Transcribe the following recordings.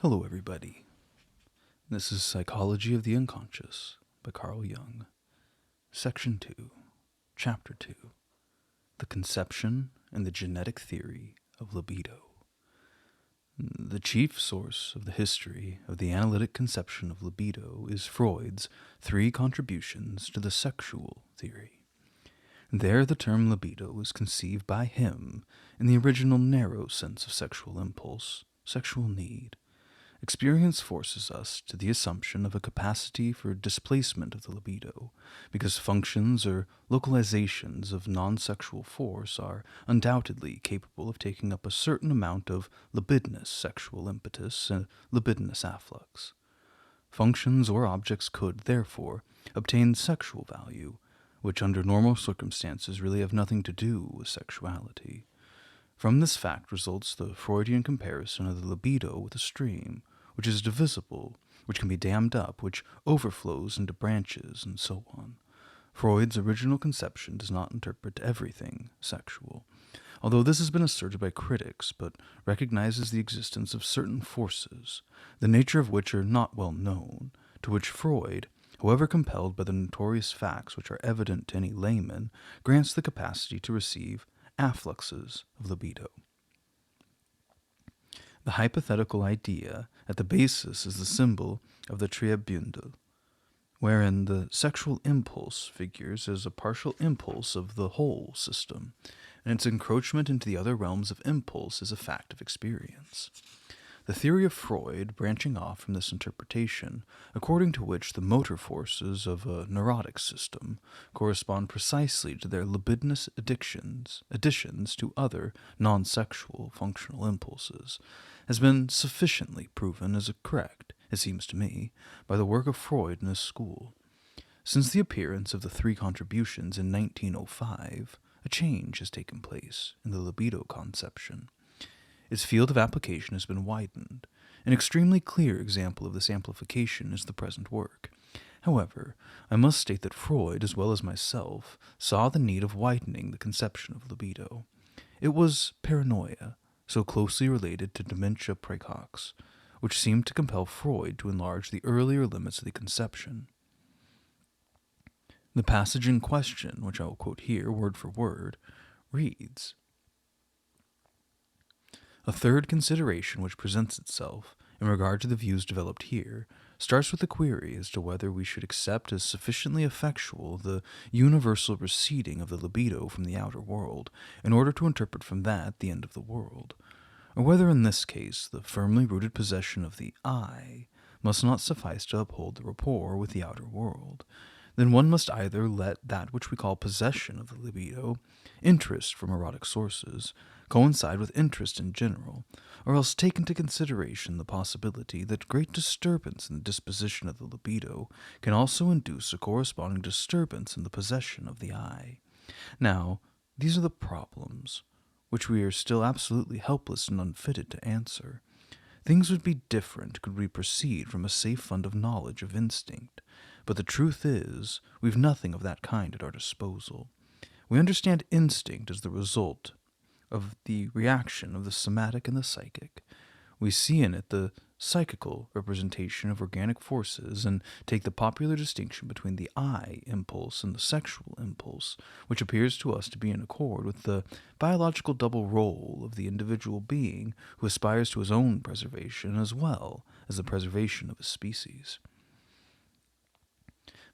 Hello, everybody. This is Psychology of the Unconscious by Carl Jung, Section 2, Chapter 2, The Conception and the Genetic Theory of Libido. The chief source of the history of the analytic conception of libido is Freud's 3 contributions to the sexual theory. There, the term libido is conceived by him in the original narrow sense of sexual impulse, sexual need. Experience forces us to the assumption of a capacity for displacement of the libido, because functions or localizations of non-sexual force are undoubtedly capable of taking up a certain amount of libidinous sexual impetus and libidinous afflux. Functions or objects could, therefore, obtain sexual value, which under normal circumstances really have nothing to do with sexuality. From this fact results the Freudian comparison of the libido with a stream, which is divisible, which can be dammed up, which overflows into branches, and so on. Freud's original conception does not interpret everything sexual, although this has been asserted by critics, but recognizes the existence of certain forces, the nature of which are not well known, to which Freud, however compelled by the notorious facts which are evident to any layman, grants the capacity to receive affluxes of libido. The hypothetical idea at the basis is the symbol of the Triebündel, wherein the sexual impulse figures as a partial impulse of the whole system, and its encroachment into the other realms of impulse is a fact of experience. The theory of Freud, branching off from this interpretation, according to which the motor forces of a neurotic system correspond precisely to their libidinous additions to other non-sexual functional impulses, has been sufficiently proven as correct, it seems to me, by the work of Freud and his school. Since the appearance of the 3 contributions in 1905, a change has taken place in the libido conception. Its field of application has been widened. An extremely clear example of this amplification is the present work. However, I must state that Freud, as well as myself, saw the need of widening the conception of libido. It was paranoia, so closely related to dementia praecox, which seemed to compel Freud to enlarge the earlier limits of the conception. The passage in question, which I will quote here word for word, reads, "A third consideration which presents itself, in regard to the views developed here, starts with the query as to whether we should accept as sufficiently effectual the universal receding of the libido from the outer world, in order to interpret from that the end of the world, or whether in this case the firmly rooted possession of the I must not suffice to uphold the rapport with the outer world. Then one must either let that which we call possession of the libido, interest from erotic sources, coincide with interest in general, or else take into consideration the possibility that great disturbance in the disposition of the libido can also induce a corresponding disturbance in the possession of the I. Now, these are the problems which we are still absolutely helpless and unfitted to answer. Things would be different could we proceed from a safe fund of knowledge of instinct, but the truth is, we've nothing of that kind at our disposal. We understand instinct as the result of the reaction of the somatic and the psychic. We see in it the psychical representation of organic forces and take the popular distinction between the I impulse and the sexual impulse, which appears to us to be in accord with the biological double role of the individual being who aspires to his own preservation as well as the preservation of his species.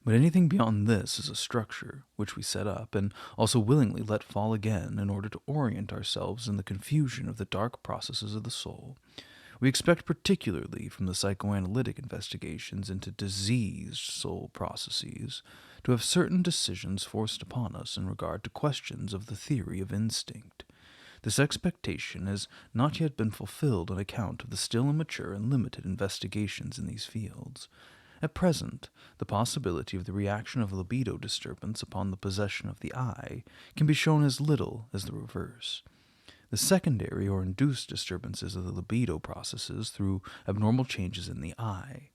But anything beyond this is a structure which we set up and also willingly let fall again in order to orient ourselves in the confusion of the dark processes of the soul. We expect particularly from the psychoanalytic investigations into diseased soul processes to have certain decisions forced upon us in regard to questions of the theory of instinct. This expectation has not yet been fulfilled on account of the still immature and limited investigations in these fields. At present, the possibility of the reaction of libido disturbance upon the possession of the I can be shown as little as the reverse. The secondary or induced disturbances of the libido processes through abnormal changes in the I.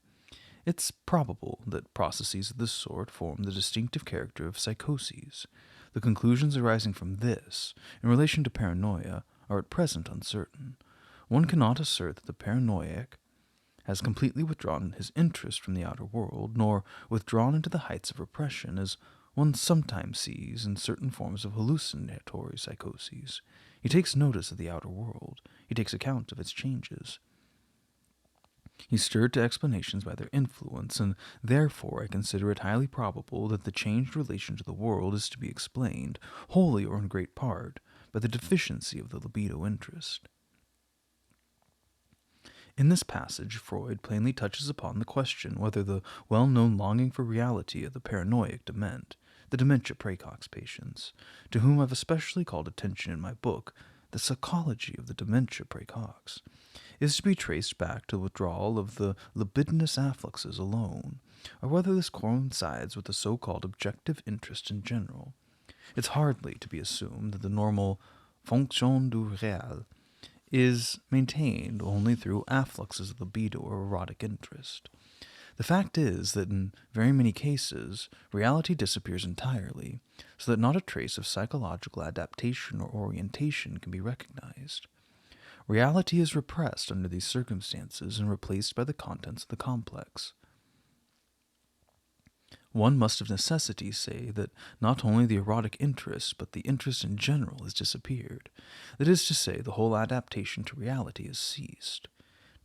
It's probable that processes of this sort form the distinctive character of psychoses. The conclusions arising from this, in relation to paranoia, are at present uncertain. One cannot assert that the paranoiac has completely withdrawn his interest from the outer world, nor withdrawn into the heights of repression, as one sometimes sees in certain forms of hallucinatory psychoses. He takes notice of the outer world. He takes account of its changes. He's stirred to explanations by their influence, and therefore I consider it highly probable that the changed relation to the world is to be explained, wholly or in great part, by the deficiency of the libido interest. In this passage, Freud plainly touches upon the question whether the well-known longing for reality of the paranoid dement, the dementia praecox patients, to whom I've especially called attention in my book, The Psychology of the Dementia Praecox, is to be traced back to the withdrawal of the libidinous affluxes alone, or whether this coincides with the so-called objective interest in general. It's hardly to be assumed that the normal fonction du réel is maintained only through affluxes of libido or erotic interest. The fact is that in very many cases, reality disappears entirely, so that not a trace of psychological adaptation or orientation can be recognized. Reality is repressed under these circumstances and replaced by the contents of the complex. One must of necessity say that not only the erotic interest, but the interest in general has disappeared. That is to say, the whole adaptation to reality has ceased.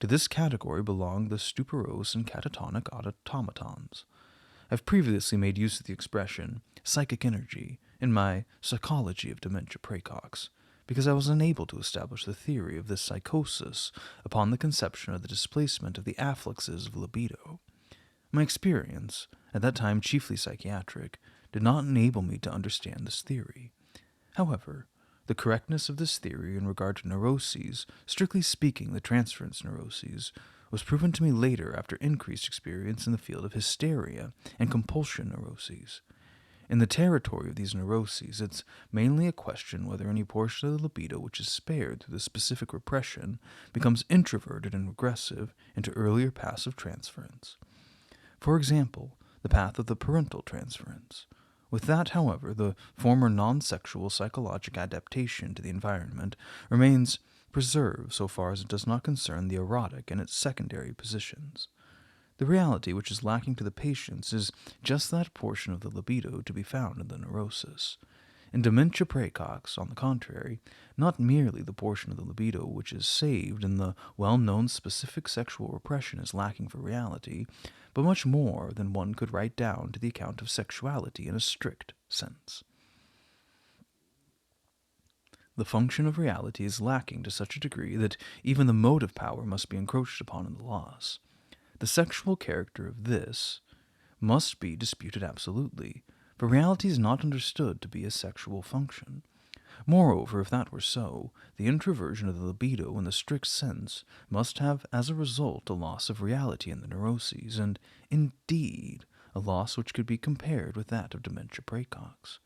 To this category belong the stuporose and catatonic automatons. I've previously made use of the expression psychic energy in my Psychology of Dementia Praecox, because I was unable to establish the theory of this psychosis upon the conception of the displacement of the affluxes of libido. My experience, at that time chiefly psychiatric, did not enable me to understand this theory. However, the correctness of this theory in regard to neuroses, strictly speaking the transference neuroses, was proven to me later after increased experience in the field of hysteria and compulsion neuroses. In the territory of these neuroses, it's mainly a question whether any portion of the libido which is spared through the specific repression becomes introverted and regressive into earlier passive transference. For example, the path of the parental transference. With that, however, the former non-sexual psychologic adaptation to the environment remains preserved so far as it does not concern the erotic and its secondary positions. The reality which is lacking to the patients is just that portion of the libido to be found in the neurosis. In dementia praecox, on the contrary, not merely the portion of the libido which is saved in the well-known specific sexual repression is lacking for reality, but much more than one could write down to the account of sexuality in a strict sense. The function of reality is lacking to such a degree that even the motive power must be encroached upon in the loss. The sexual character of this must be disputed absolutely, for reality is not understood to be a sexual function. Moreover, if that were so, the introversion of the libido in the strict sense must have as a result a loss of reality in the neuroses, and indeed a loss which could be compared with that of dementia praecox.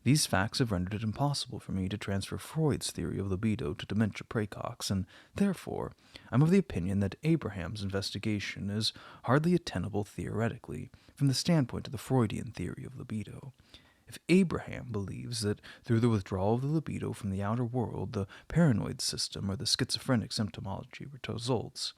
These facts have rendered it impossible for me to transfer Freud's theory of libido to dementia praecox, and therefore I am of the opinion that Abraham's investigation is hardly tenable theoretically from the standpoint of the Freudian theory of libido. If Abraham believes that through the withdrawal of the libido from the outer world, the paranoid system or the schizophrenic symptomology results,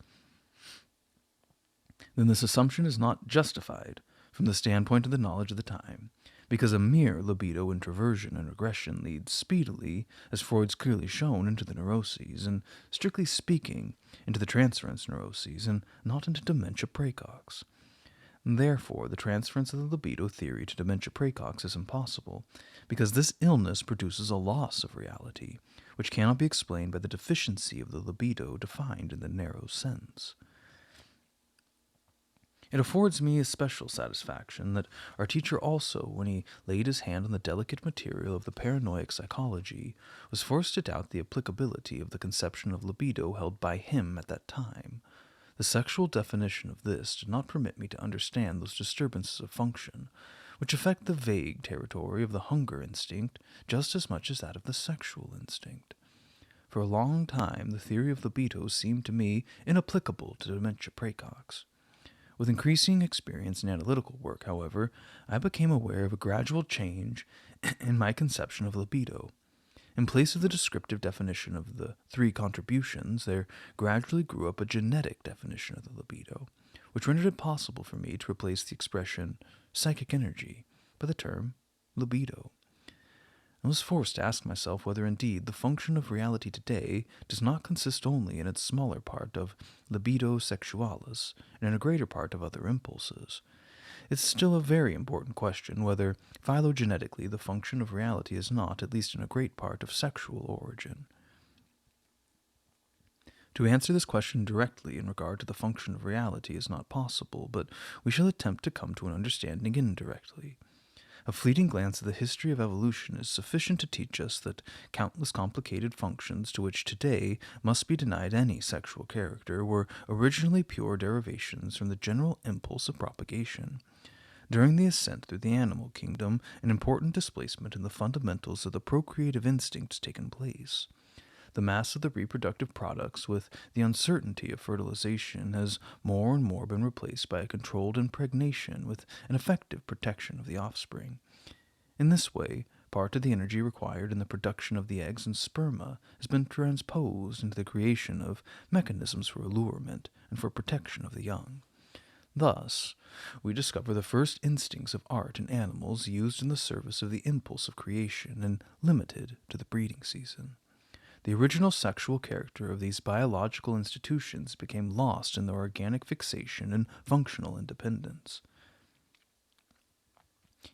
then this assumption is not justified from the standpoint of the knowledge of the time, because a mere libido introversion and regression leads speedily, as Freud's clearly shown, into the neuroses, and, strictly speaking, into the transference neuroses, and not into dementia praecox. Therefore, the transference of the libido theory to dementia praecox is impossible, because this illness produces a loss of reality, which cannot be explained by the deficiency of the libido defined in the narrow sense. It affords me especial satisfaction that our teacher also, when he laid his hand on the delicate material of the paranoiac psychology, was forced to doubt the applicability of the conception of libido held by him at that time. The sexual definition of this did not permit me to understand those disturbances of function, which affect the vague territory of the hunger instinct just as much as that of the sexual instinct. For a long time, the theory of libido seemed to me inapplicable to dementia praecox. With increasing experience in analytical work, however, I became aware of a gradual change in my conception of libido. In place of the descriptive definition of the three contributions, there gradually grew up a genetic definition of the libido, which rendered it possible for me to replace the expression psychic energy by the term libido. I was forced to ask myself whether indeed the function of reality today does not consist only in its smaller part of libido sexualis and in a greater part of other impulses. It's still a very important question whether phylogenetically the function of reality is not, at least in a great part, of sexual origin. To answer this question directly in regard to the function of reality is not possible, but we shall attempt to come to an understanding indirectly. A fleeting glance at the history of evolution is sufficient to teach us that countless complicated functions to which today must be denied any sexual character were originally pure derivations from the general impulse of propagation. During the ascent through the animal kingdom, an important displacement in the fundamentals of the procreative instinct has taken place. The mass of the reproductive products, with the uncertainty of fertilization, has more and more been replaced by a controlled impregnation with an effective protection of the offspring. In this way, part of the energy required in the production of the eggs and sperma has been transposed into the creation of mechanisms for allurement and for protection of the young. Thus, we discover the first instincts of art in animals used in the service of the impulse of creation and limited to the breeding season. The original sexual character of these biological institutions became lost in their organic fixation and functional independence.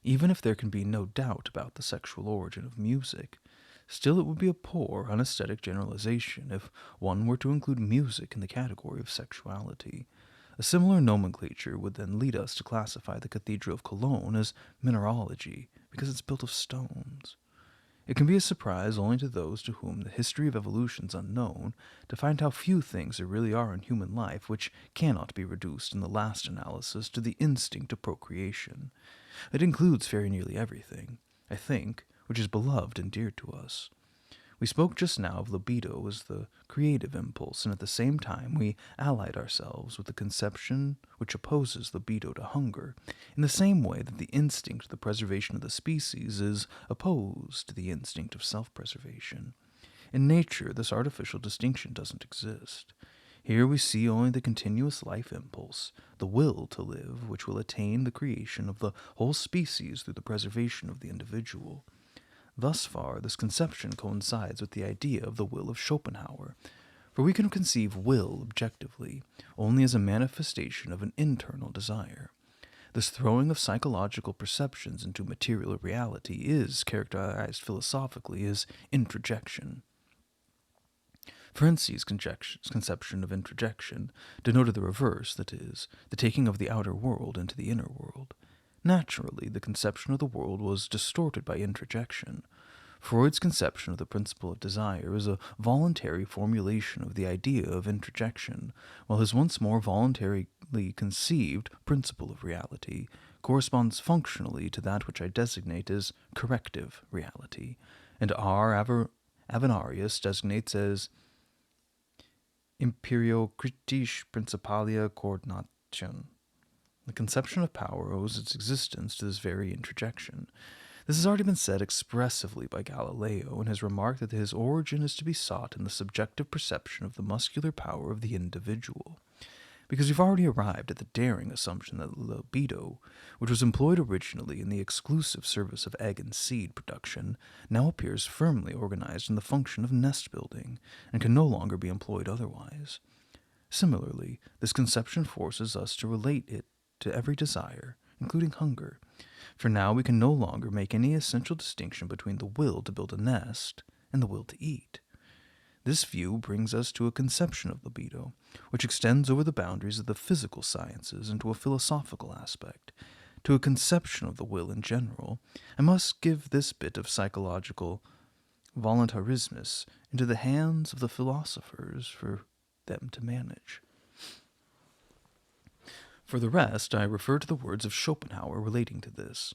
Even if there can be no doubt about the sexual origin of music, still it would be a poor, unesthetic generalization if one were to include music in the category of sexuality. A similar nomenclature would then lead us to classify the Cathedral of Cologne as mineralogy, because it's built of stones. It can be a surprise only to those to whom the history of evolution is unknown to find how few things there really are in human life which cannot be reduced in the last analysis to the instinct of procreation. It includes very nearly everything, I think, which is beloved and dear to us. We spoke just now of libido as the creative impulse, and at the same time we allied ourselves with the conception which opposes libido to hunger, in the same way that the instinct of the preservation of the species is opposed to the instinct of self-preservation. In nature, this artificial distinction doesn't exist. Here we see only the continuous life impulse, the will to live, which will attain the creation of the whole species through the preservation of the individual. Thus far, this conception coincides with the idea of the will of Schopenhauer, for we can conceive will objectively only as a manifestation of an internal desire. This throwing of psychological perceptions into material reality is characterized philosophically as introjection. Ferenczi's conception of introjection denoted the reverse, that is, the taking of the outer world into the inner world. Naturally, the conception of the world was distorted by introjection. Freud's conception of the principle of desire is a voluntary formulation of the idea of introjection, while his once more voluntarily conceived principle of reality corresponds functionally to that which I designate as corrective reality, and R. Avenarius designates as imperiocritisch principalia coordination. The conception of power owes its existence to this very introjection. This has already been said expressively by Galileo in his remark that his origin is to be sought in the subjective perception of the muscular power of the individual. Because we've already arrived at the daring assumption that libido, which was employed originally in the exclusive service of egg and seed production, now appears firmly organized in the function of nest building, and can no longer be employed otherwise. Similarly, this conception forces us to relate it to every desire, including hunger, for now we can no longer make any essential distinction between the will to build a nest and the will to eat. This view brings us to a conception of libido, which extends over the boundaries of the physical sciences into a philosophical aspect. To a conception of the will in general, I must give this bit of psychological voluntarismus into the hands of the philosophers for them to manage. For the rest, I refer to the words of Schopenhauer relating to this.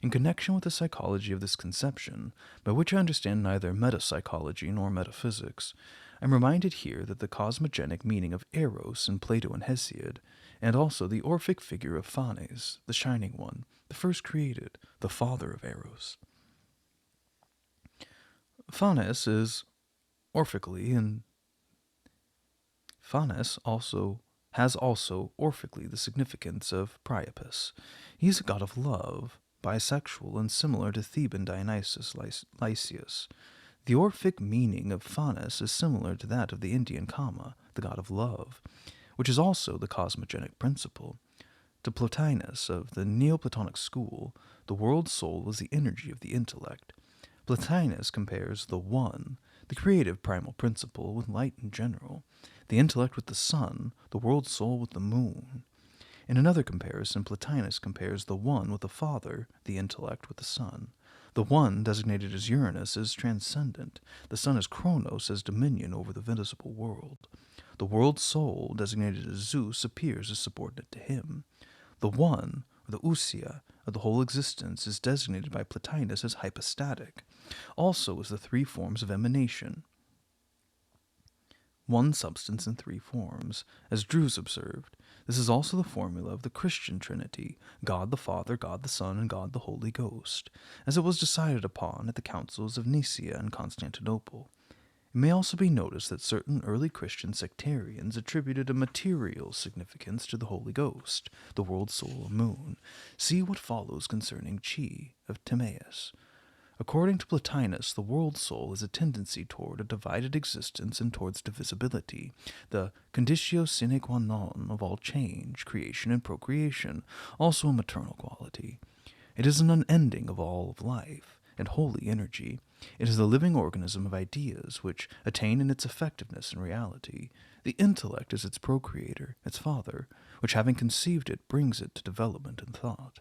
In connection with the psychology of this conception, by which I understand neither metapsychology nor metaphysics, I am reminded here that the cosmogenic meaning of Eros in Plato and Hesiod, and also the Orphic figure of Phanes, the Shining One, the first created, the father of Eros. Phanes is orphically, and Phanes has also orphically the significance of Priapus. He is a god of love, bisexual, and similar to Theban Dionysus Lysius. The Orphic meaning of Phanes is similar to that of the Indian Kama, the god of love, which is also the cosmogenic principle. To Plotinus of the Neoplatonic school, the world soul was the energy of the intellect. Plotinus compares the One, the creative primal principle, with light in general, the intellect with the sun, the world soul with the moon. In another comparison, Plotinus compares the One with the Father, the intellect with the sun. The One, designated as Uranus, is transcendent. The Sun as Kronos, has dominion over the visible world. The world soul, designated as Zeus, appears as subordinate to him. The One, or the Ousia, of the whole existence, is designated by Plotinus as hypostatic, also as the three forms of emanation. One substance in three forms, as Druze observed. This is also the formula of the Christian Trinity, God the Father, God the Son, and God the Holy Ghost, as it was decided upon at the councils of Nicaea and Constantinople. It may also be noticed that certain early Christian sectarians attributed a material significance to the Holy Ghost, the world soul or moon. See what follows concerning Chi of Timaeus. According to Plotinus, the world soul is a tendency toward a divided existence and towards divisibility, the conditio sine qua non of all change, creation, and procreation, also a maternal quality. It is an unending of all of life and holy energy. It is the living organism of ideas which attain in its effectiveness and reality. The intellect is its procreator, its father, which having conceived it brings it to development and thought.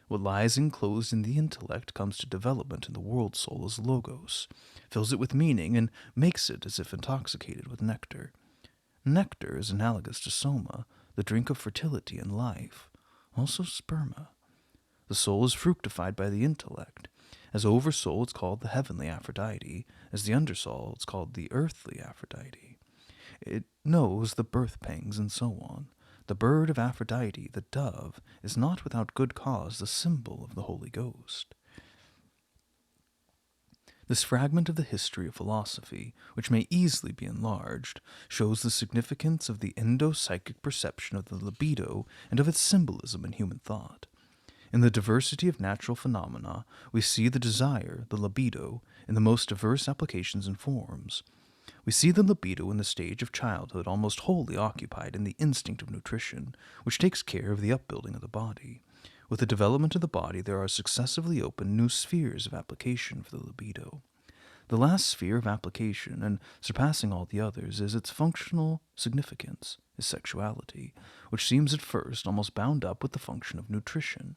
What lies enclosed in the intellect comes to development in the world soul as logos, fills it with meaning, and makes it as if intoxicated with nectar. Nectar is analogous to soma, the drink of fertility and life, also sperma. The soul is fructified by the intellect. As oversoul, it's called the heavenly Aphrodite. As the undersoul, it's called the earthly Aphrodite. It knows the birth pangs and so on. The bird of Aphrodite, the dove, is not without good cause the symbol of the Holy Ghost. This fragment of the history of philosophy, which may easily be enlarged, shows the significance of the endo-psychic perception of the libido and of its symbolism in human thought. In the diversity of natural phenomena, we see the desire, the libido, in the most diverse applications and forms. We see the libido in the stage of childhood almost wholly occupied in the instinct of nutrition, which takes care of the upbuilding of the body. With the development of the body, there are successively opened new spheres of application for the libido. The last sphere of application, and surpassing all the others, is its functional significance, is sexuality, which seems at first almost bound up with the function of nutrition.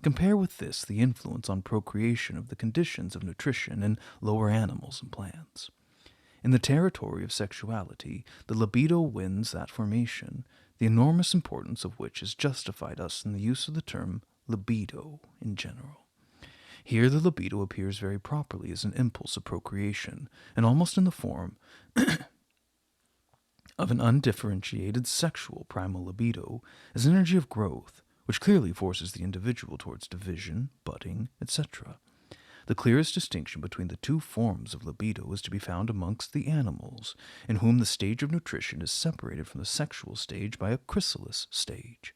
Compare with this the influence on procreation of the conditions of nutrition in lower animals and plants. In the territory of sexuality, the libido wins that formation, the enormous importance of which has justified us in the use of the term libido in general. Here the libido appears very properly as an impulse of procreation, and almost in the form of an undifferentiated sexual primal libido, as energy of growth, which clearly forces the individual towards division, budding, etc. The clearest distinction between the two forms of libido is to be found amongst the animals, in whom the stage of nutrition is separated from the sexual stage by a chrysalis stage.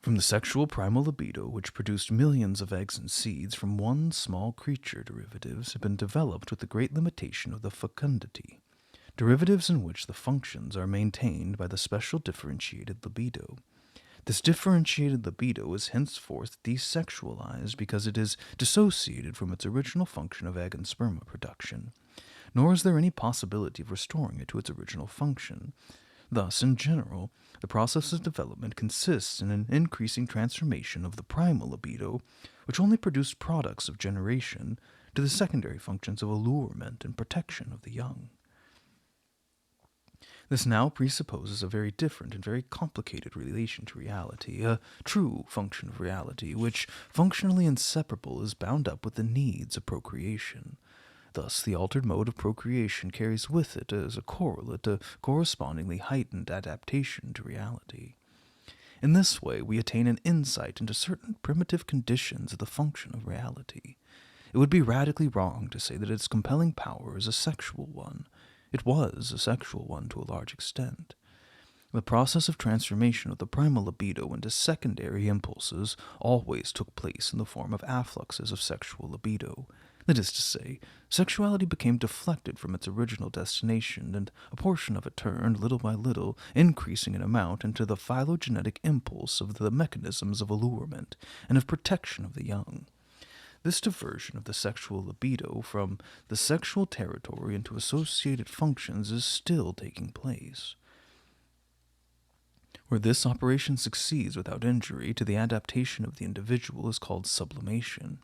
From the sexual primal libido, which produced millions of eggs and seeds from one small creature, derivatives have been developed with the great limitation of the fecundity, derivatives in which the functions are maintained by the special differentiated libido. This differentiated libido is henceforth desexualized because it is dissociated from its original function of egg and sperma production, nor is there any possibility of restoring it to its original function. Thus, in general, the process of development consists in an increasing transformation of the primal libido, which only produced products of generation, to the secondary functions of allurement and protection of the young. This now presupposes a very different and very complicated relation to reality, a true function of reality, which, functionally inseparable, is bound up with the needs of procreation. Thus, the altered mode of procreation carries with it, as a correlate, a correspondingly heightened adaptation to reality. In this way, we attain an insight into certain primitive conditions of the function of reality. it would be radically wrong to say that its compelling power is a sexual one. It was a sexual one to a large extent. The process of transformation of the primal libido into secondary impulses always took place in the form of affluxes of sexual libido. That is to say, sexuality became deflected from its original destination, and a portion of it turned, little by little, increasing in amount, into the phylogenetic impulse of the mechanisms of allurement and of protection of the young. This diversion of the sexual libido from the sexual territory into associated functions is still taking place. Where this operation succeeds without injury to the adaptation of the individual is called sublimation.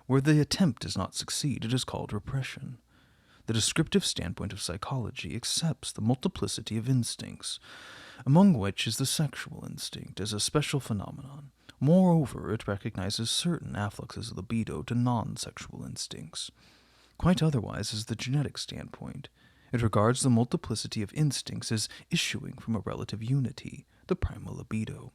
Where the attempt does not succeed, it is called repression. The descriptive standpoint of psychology accepts the multiplicity of instincts, among which is the sexual instinct, as a special phenomenon. Moreover, it recognizes certain affluxes of libido to non-sexual instincts. Quite otherwise is the genetic standpoint. It regards the multiplicity of instincts as issuing from a relative unity, the primal libido.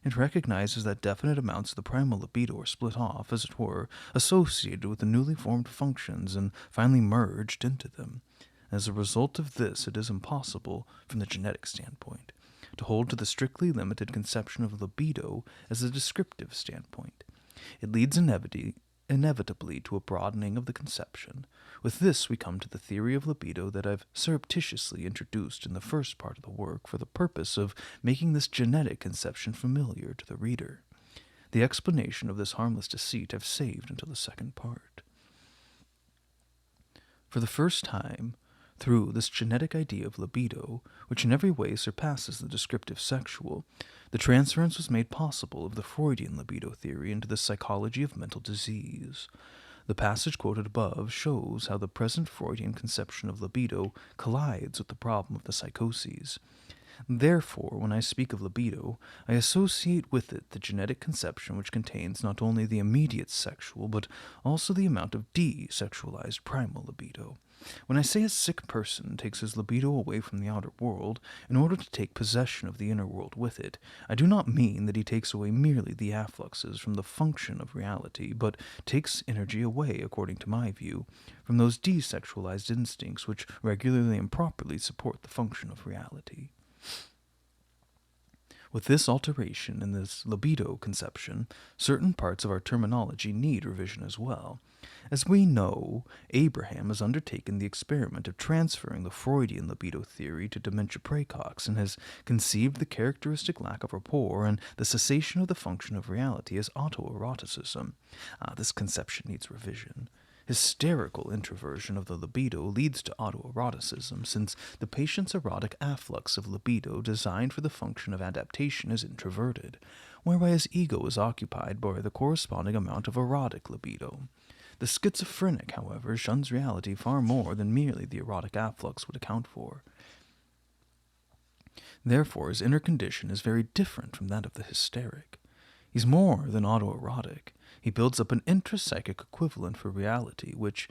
It recognizes that definite amounts of the primal libido are split off, as it were, associated with the newly formed functions and finally merged into them. As a result of this, it is impossible, from the genetic standpoint, to hold to the strictly limited conception of libido as a descriptive standpoint. It leads inevitably to a broadening of the conception. With this, we come to the theory of libido that I've surreptitiously introduced in the first part of the work for the purpose of making this genetic conception familiar to the reader. The explanation of this harmless deceit I've saved until the second part. For the first time, through this genetic idea of libido, which in every way surpasses the descriptive sexual, the transference was made possible of the Freudian libido theory into the psychology of mental disease. The passage quoted above shows how the present Freudian conception of libido collides with the problem of the psychoses. Therefore, when I speak of libido, I associate with it the genetic conception which contains not only the immediate sexual, but also the amount of desexualized primal libido. When I say a sick person takes his libido away from the outer world in order to take possession of the inner world with it, I do not mean that he takes away merely the affluxes from the function of reality, but takes energy away, according to my view, from those desexualized instincts which regularly and properly support the function of reality. With this alteration in this libido conception, certain parts of our terminology need revision as well. As we know, Abraham has undertaken the experiment of transferring the Freudian libido theory to dementia praecox and has conceived the characteristic lack of rapport and the cessation of the function of reality as autoeroticism. This conception needs revision. Hysterical introversion of the libido leads to autoeroticism, since the patient's erotic afflux of libido designed for the function of adaptation is introverted, whereby his ego is occupied by the corresponding amount of erotic libido. The schizophrenic, however, shuns reality far more than merely the erotic afflux would account for. Therefore, his inner condition is very different from that of the hysteric. He's more than autoerotic. He builds up an intrapsychic equivalent for reality, which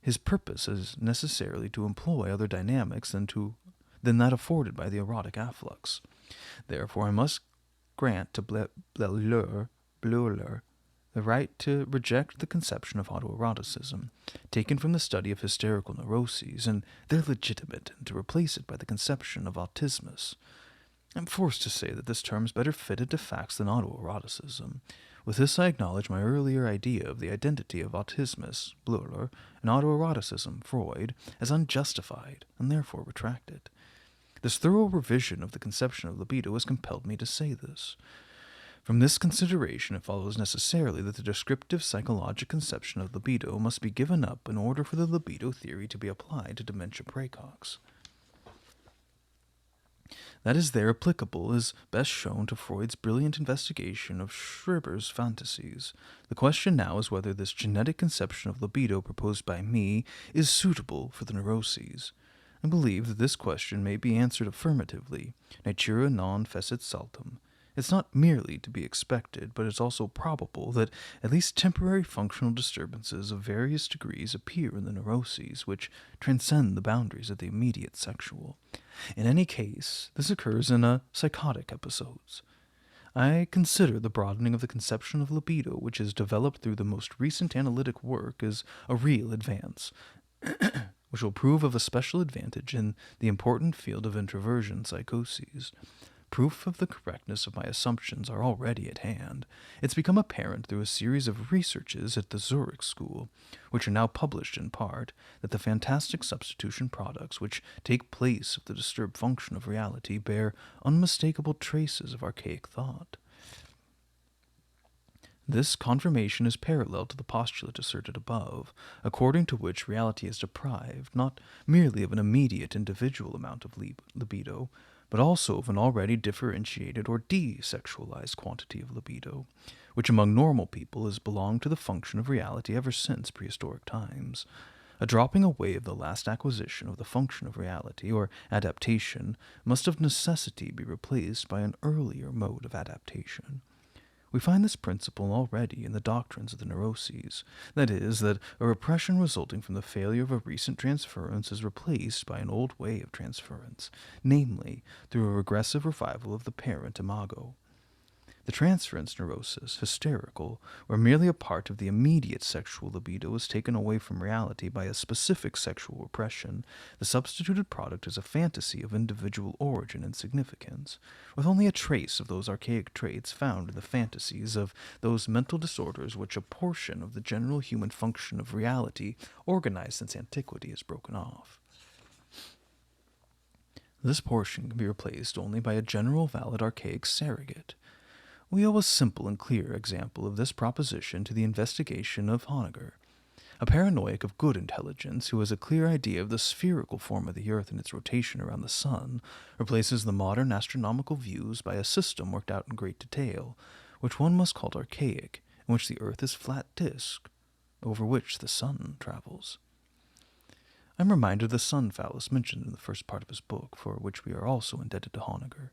his purpose is necessarily to employ other dynamics than that afforded by the erotic afflux. Therefore, I must grant to Bleuler the right to reject the conception of autoeroticism, taken from the study of hysterical neuroses, and their legitimate, and to replace it by the conception of autismus. I'm forced to say that this term is better fitted to facts than autoeroticism. With this I acknowledge my earlier idea of the identity of autismus, Bleuler, and autoeroticism, Freud, as unjustified, and therefore retract it. This thorough revision of the conception of libido has compelled me to say this. From this consideration, it follows necessarily that the descriptive psychologic conception of libido must be given up in order for the libido theory to be applied to dementia praecox. That is there applicable is best shown to Freud's brilliant investigation of Schreber's fantasies. The question now is whether this genetic conception of libido proposed by me is suitable for the neuroses. I believe that this question may be answered affirmatively, natura non fecit saltum. It's not merely to be expected, but it's also probable that at least temporary functional disturbances of various degrees appear in the neuroses, which transcend the boundaries of the immediate sexual. In any case, this occurs in psychotic episodes. I consider the broadening of the conception of libido, which is developed through the most recent analytic work, as a real advance, which will prove of a special advantage in the important field of introversion psychoses. Proof of the correctness of my assumptions are already at hand. It's become apparent through a series of researches at the Zurich School, which are now published in part, that the fantastic substitution products which take place of the disturbed function of reality bear unmistakable traces of archaic thought. This confirmation is parallel to the postulate asserted above, according to which reality is deprived not merely of an immediate individual amount of libido, but also of an already differentiated or desexualized quantity of libido, which among normal people has belonged to the function of reality ever since prehistoric times. A dropping away of the last acquisition of the function of reality, or adaptation, must of necessity be replaced by an earlier mode of adaptation. We find this principle already in the doctrines of the neuroses, that is, that a repression resulting from the failure of a recent transference is replaced by an old way of transference, namely, through a regressive revival of the parent imago. The transference neurosis, hysterical, where merely a part of the immediate sexual libido is taken away from reality by a specific sexual repression, the substituted product is a fantasy of individual origin and significance, with only a trace of those archaic traits found in the fantasies of those mental disorders which a portion of the general human function of reality organized since antiquity has broken off. This portion can be replaced only by a general valid archaic surrogate. We owe a simple and clear example of this proposition to the investigation of Honegger, a paranoiac of good intelligence who has a clear idea of the spherical form of the earth and its rotation around the sun, replaces the modern astronomical views by a system worked out in great detail, which one must call archaic, in which the earth is flat disk, over which the sun travels. I am reminded of the sun phallus mentioned in the first part of his book, for which we are also indebted to Honegger.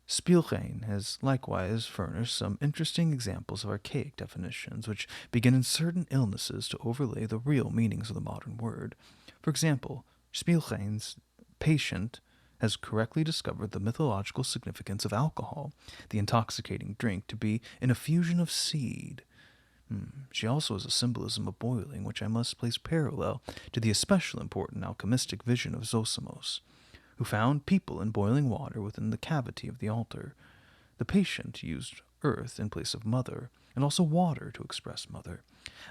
Spielrein has likewise furnished some interesting examples of archaic definitions, which begin in certain illnesses to overlay the real meanings of the modern word. For example, Spielrein's patient has correctly discovered the mythological significance of alcohol, the intoxicating drink, to be an effusion of seed. She also has a symbolism of boiling, which I must place parallel to the especially important alchemistic vision of Zosimos, who found people in boiling water within the cavity of the altar. The patient used earth in place of mother, and also water to express mother.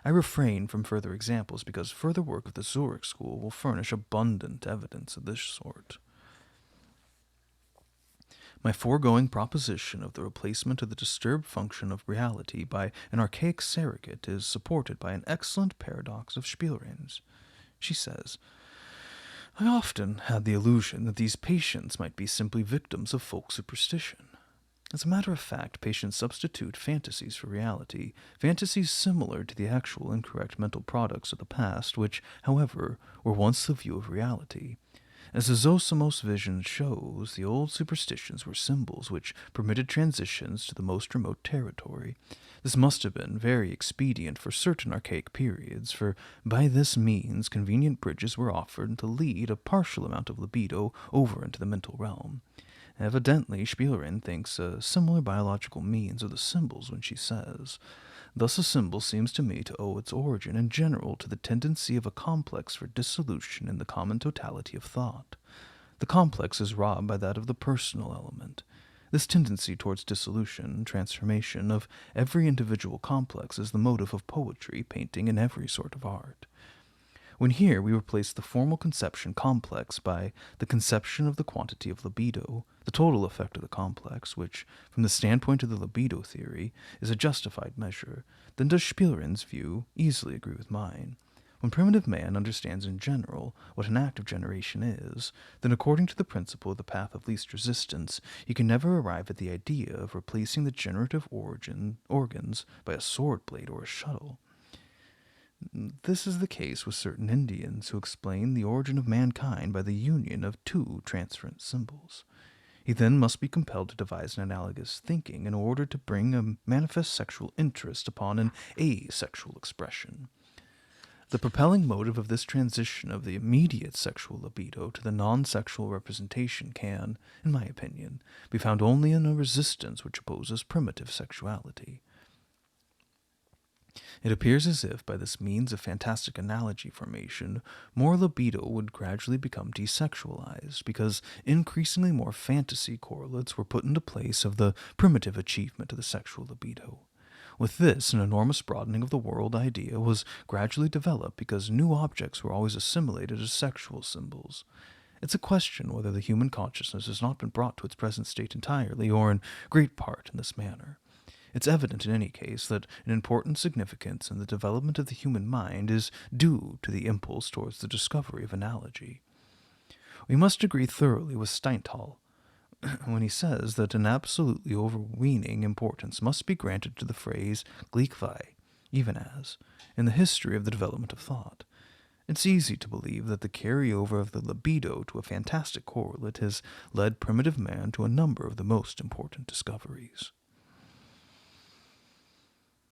I refrain from further examples because further work of the Zurich School will furnish abundant evidence of this sort. My foregoing proposition of the replacement of the disturbed function of reality by an archaic surrogate is supported by an excellent paradox of Spielrein's. She says, I often had the illusion that these patients might be simply victims of folk superstition. As a matter of fact, patients substitute fantasies for reality, fantasies similar to the actual incorrect mental products of the past, which, however, were once the view of reality. As the Zosimos vision shows, the old superstitions were symbols which permitted transitions to the most remote territory. This must have been very expedient for certain archaic periods, for by this means convenient bridges were offered to lead a partial amount of libido over into the mental realm. Evidently, Spielrein thinks a similar biological means of the symbols when she says, thus a symbol seems to me to owe its origin in general to the tendency of a complex for dissolution in the common totality of thought. The complex is robbed by that of the personal element. This tendency towards dissolution, transformation of every individual complex is the motive of poetry, painting, and every sort of art. When here we replace the formal conception complex by the conception of the quantity of libido, the total effect of the complex, which, from the standpoint of the libido theory, is a justified measure, then does Spielrein's view easily agree with mine. When primitive man understands in general what an act of generation is, then according to the principle of the path of least resistance, he can never arrive at the idea of replacing the generative organs by a sword blade or a shuttle. This is the case with certain Indians who explain the origin of mankind by the union of two transference symbols. He then must be compelled to devise an analogous thinking in order to bring a manifest sexual interest upon an asexual expression. The propelling motive of this transition of the immediate sexual libido to the non-sexual representation can, in my opinion, be found only in a resistance which opposes primitive sexuality. It appears as if, by this means of fantastic analogy formation, more libido would gradually become desexualized, because increasingly more fantasy correlates were put into place of the primitive achievement of the sexual libido. With this, an enormous broadening of the world idea was gradually developed because new objects were always assimilated as sexual symbols. It's a question whether the human consciousness has not been brought to its present state entirely, or in great part in this manner. It's evident in any case that an important significance in the development of the human mind is due to the impulse towards the discovery of analogy. We must agree thoroughly with Steinthal when he says that an absolutely overweening importance must be granted to the phrase gleichwie, even as, in the history of the development of thought. It's easy to believe that the carryover of the libido to a fantastic correlate has led primitive man to a number of the most important discoveries.